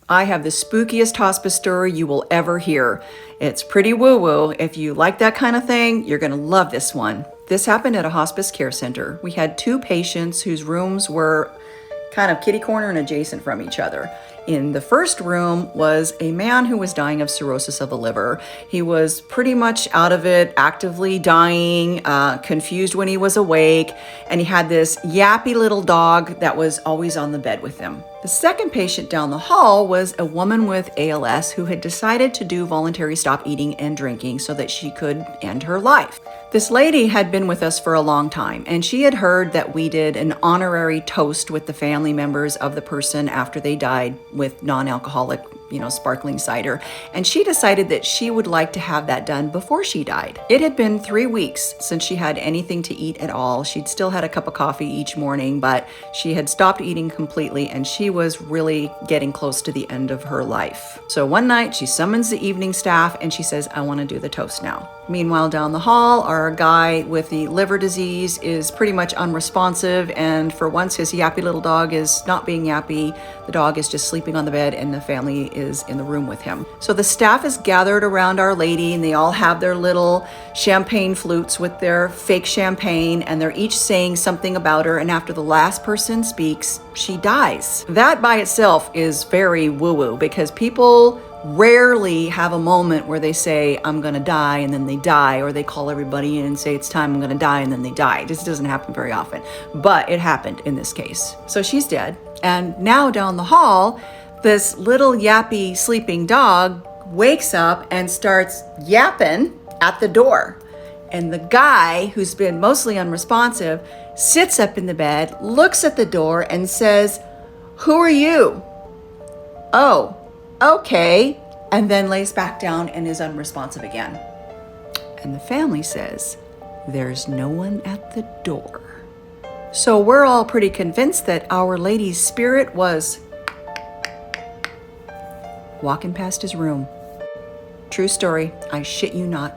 I have the spookiest hospice story you will ever hear. It's pretty woo-woo. If you like that kind of thing, you're gonna love this one. This happened at a hospice care center. We had two patients whose rooms were kind of kitty corner and adjacent from each other. In the first room was a man who was dying of cirrhosis of the liver. He was pretty much out of it, actively dying, confused when he was awake, and he had this yappy little dog that was always on the bed with him. The second patient down the hall was a woman with ALS who had decided to do voluntary stop eating and drinking so that she could end her life. This lady had been with us for a long time, and she had heard that we did an honorary toast with the family members of the person after they died with non-alcoholic, sparkling cider. And she decided that she would like to have that done before she died. It had been 3 weeks since she had anything to eat at all. She'd still had a cup of coffee each morning, but she had stopped eating completely, and she was really getting close to the end of her life. So one night she summons the evening staff and she says, "I want to do the toast now." Meanwhile, down the hall, our guy with the liver disease is pretty much unresponsive, and for once his yappy little dog is not being yappy. The dog is just sleeping on the bed and the family is in the room with him. So the staff is gathered around Our Lady, and they all have their little champagne flutes with their fake champagne, and they're each saying something about her, and after the last person speaks, she dies. That by itself is very woo-woo, because people rarely have a moment where they say, "I'm gonna die," and then they die, or they call everybody in and say, "It's time, I'm gonna die," and then they die. This doesn't happen very often, but it happened in this case. So she's dead, and now down the hall, this little yappy sleeping dog wakes up and starts yapping at the door. And the guy, who's been mostly unresponsive, sits up in the bed, looks at the door, and says, "Who are you?" "Oh, okay," and then lays back down and is unresponsive again. And the family says, "There's no one at the door." So we're all pretty convinced that Our Lady's spirit was walking past his room. True story, I shit you not.